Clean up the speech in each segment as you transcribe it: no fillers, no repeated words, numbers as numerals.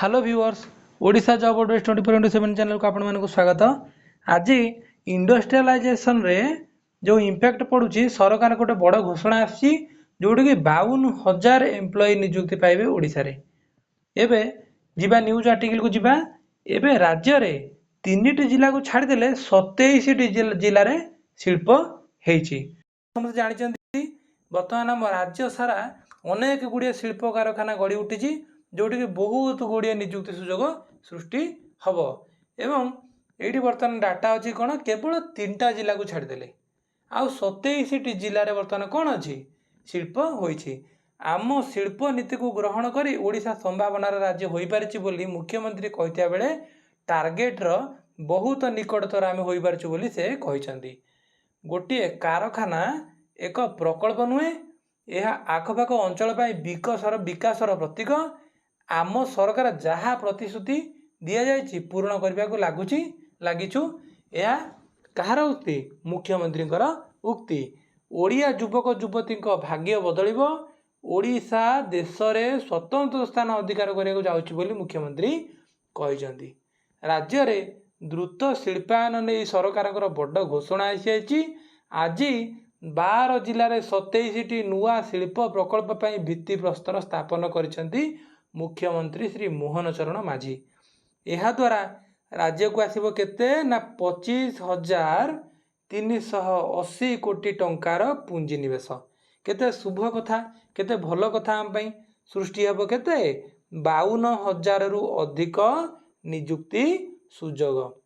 Hello viewers Odisha job update 24/7 channel को आपको स्वागत। आज इंडस्ट्रियलाइजेशन रे जो इम्पैक्ट पड़ुची सरकार गोटे बड़ घोषणा आसी जोटी कि 52,000 एम्प्लॉय नियुक्ति पाइबे ओडिशा रे। एबे जिबा न्यूज आर्टिकल को जिबा एबे राज्य रे 3टी जिला को छाड़ी देले 27टी जिला रे शिल्प हेची। समस्त जानिचंती वर्तमान हम राज्य सारा अनेक गुड़िया शिल्प कारखाना गढ़ी उठी जोटी कि बहुत गुड़िया नियुक्ति सुजोग सृष्टि हम एवं ये बर्तमान डाटा अच्छी कौन केवल 3टा जिला को छाड़देले आउ 27टी जिले में बर्तमान कौन अच्छी शिल्प होइछि। आम शिल्प नीति को ग्रहण करी ओडिशा संभावनार राज्य हो पारिछि बोली मुख्यमंत्री कहता बेले टार्गेट्र बहुत निकटतर आम हो पारिछु बोली से कहते। गोटे कारखाना एक प्रकल्प नुहे, यह आखपाख अंचल विकासर प्रतीक। आम सरकार जहाँ प्रतिश्रुति दि जाइए पूरण करने को लगिछु। यह कहार उक्ति? मुख्यमंत्री उक्ति। ओडिया युवक युवती भाग्य बदलिबो, ओडिशा देश में स्वतंत्र स्थान अधिकार करने जाउछि बोली मुख्यमंत्री कहते। राज्य में द्रुत शिल्पायन नहीं सरकार बड़ घोषणा आसी। आज 12 जिले में 27टी नुआ शिल्प प्रकल्प पर भित्ति प्रस्तर स्थापन करिसेंती मुख्यमंत्री श्री मोहन चरण माझी। यह द्वारा राज्य को आसिबो केते ना 25,380 कोटी टंकार पुंजी निवेश। केते शुभ कथा, केते भल कथा आम पई सृष्टि हेबो। केते 52,000 रु अधिक नियुक्ति सुजोग।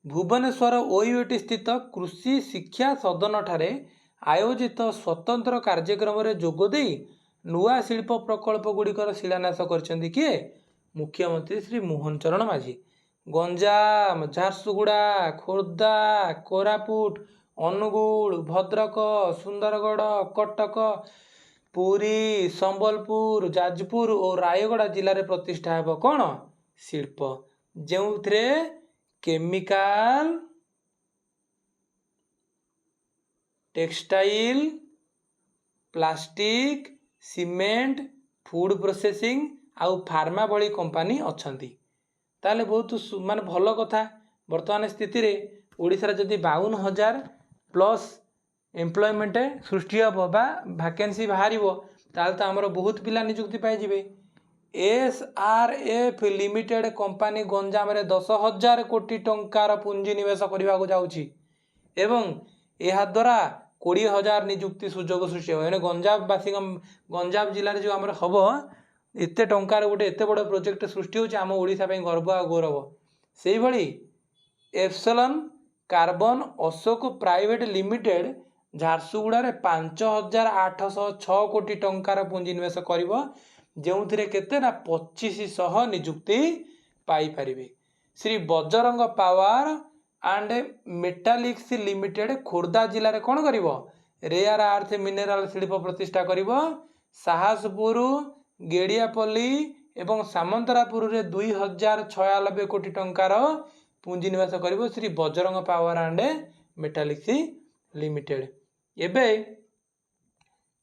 भुवनेश्वर ओयूएटी स्थित कृषि शिक्षा सदन ठारे आयोजित स्वतंत्र कार्यक्रम रे जोगदे नुआ शिल्प प्रकल्प गुड़िकर शिलान्यास करछन्ती किए? मुख्यमंत्री श्री मोहन चरण माझी। गंजाम, झारसुगुड़ा, खोर्धा, कोरापुट, अनुगुल, भद्रक, सुंदरगढ़, कटक, पुरी, संबलपुर, जाजपुर और रायगढ़ जिले में प्रतिष्ठा हेब कौन शिल्प जो chemical, textile, plastic, cement, food processing आउ फार्मा भली कंपनी अच्छी। ताले बहुत मान भल कथा। वर्तमान स्थिति रे ओडिशा रे जदि 52,000 प्लस एम्प्लॉयमेंट सृष्टि हम बा वैकेंसी बाहर ताल तो आमर बहुत पिला नियुक्ति पाइबे। एसआरएफ लिमिटेड कंपनी गंजाम रे 10,000 कोटी टंकार पुंजी निवेश करने को जाउछि एवं यह द्वारा 20,000 नियुक्ति सुजोग सृष्टि हो। गंजामवासी गंजाम जिले में जो आम हम एत टंकार गोटे एत बड़ प्रोजेक्ट सृष्टि होछि आम ओडिशा पे गर्व आ गौरव। से भली epsilon carbon Ashok private limited Jharsuguda रे 5,806 कोटी टंकार पुंजी निवेश करिवो जो केते ना 2500 नियुक्ति पाई परिबे। Shri Bajrang power and metallics limited Khordha जिले में कौन कर रेयर आर्थ मिनेराल शिल्प प्रतिष्ठा कर। साहसपुर, गेड़ियापल्ली एवं सामंतरापुर रे 2,096 कोटी टंकार पुंजी निवेश कर Shri Bajrang power and metallics limited. एबे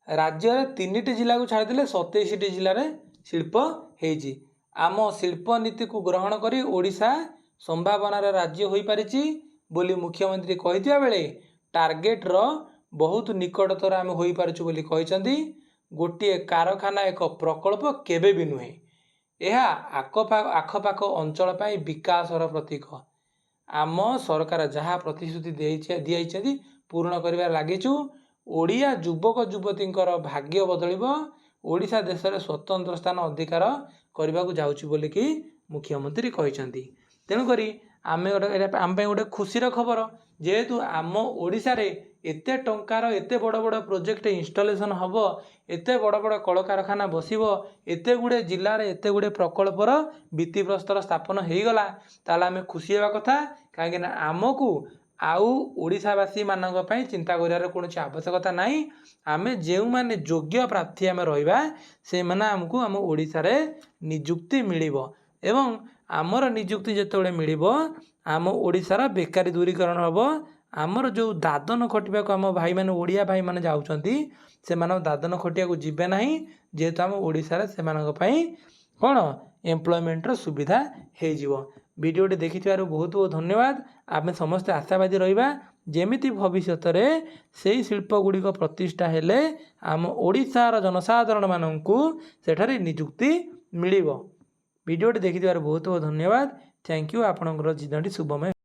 राज्य में 3टी जिला को छाड़देले 27टी जिले में शिल्प हेजी। आम शिल्प नीति को ग्रहण करी ओडिशा संभावनार राज्य हो पारिछि बोली मुख्यमंत्री कहथिया बेले टार्गेट्र बहुत निकटतर आम हो पारिछु बोली कहछन्ती। गोटे कारखाना एक प्रकल्प केबे भी नुहे, यह आखपाख अंचल पाई विकासर प्रतीक। आम सरकार जहाँ प्रतिश्रुति दी पूर्ण कर लगिछु। ओडिया युवक युवती भाग्य बदलिबो, ओडिशा देश में स्वतंत्र स्थान अधिकार करने को जाउछि बोली कि मुख्यमंत्री कहछन्ती। तेणुक आम गोटे खुशीर खबर जेहेतु आम ओडिशा रे एते टंकार एते बड़ बड़ प्रोजेक्ट इंस्टॉलेशन हम, एते बड़ बड़ कल कारखाना बसिबो, एते गुड़े जिले में एते गुड़े प्रकल्पर भित्ति प्रस्तर स्थापन हो गला ताला आम खुशी होगा कथा। कहीं आमको आउ ओडिशावासी मानक पई चिंता करियार कोनोसी आवश्यकता नाही। आमे जेउ माने योग्य प्रार्थी आमे रहिबा से माने हमकु आम ओडिशा रे नियुक्ति मिलिबो एवं आमर नियुक्ति जेतेबेले मिलिबो आम ओडिशार बेकारी दूरीकरण हबो। आमर जो दादन खटिबा को आम भाई माने ओडिया भाई माने जाउछंती से माने दादन खटिया को जिबे नाही जेहेतु आम ओडिशा रे से मानक पई କ'ଣ ଏମ୍ପ୍ଲୟମେଣ୍ଟର ସୁବିଧା ହେଇଯିବ। ଭିଡ଼ିଓଟି ଦେଖିଥିବାରୁ ବହୁତ ବହୁତ ଧନ୍ୟବାଦ। ଆମେ ସମସ୍ତେ ଆଶାବାଦୀ ରହିବା ଯେମିତି ଭବିଷ୍ୟତରେ ସେଇ ଶିଳ୍ପ ଗୁଡ଼ିକ ପ୍ରତିଷ୍ଠା ହେଲେ ଆମ ଓଡ଼ିଶାର ଜନସାଧାରଣମାନଙ୍କୁ ସେଠାରେ ନିଯୁକ୍ତି ମିଳିବ। ଭିଡ଼ିଓଟି ଦେଖିଥିବାରୁ ବହୁତ ବହୁତ ଧନ୍ୟବାଦ। Thank you. ଆପଣଙ୍କର ଦିନଟି ଶୁଭମୟ।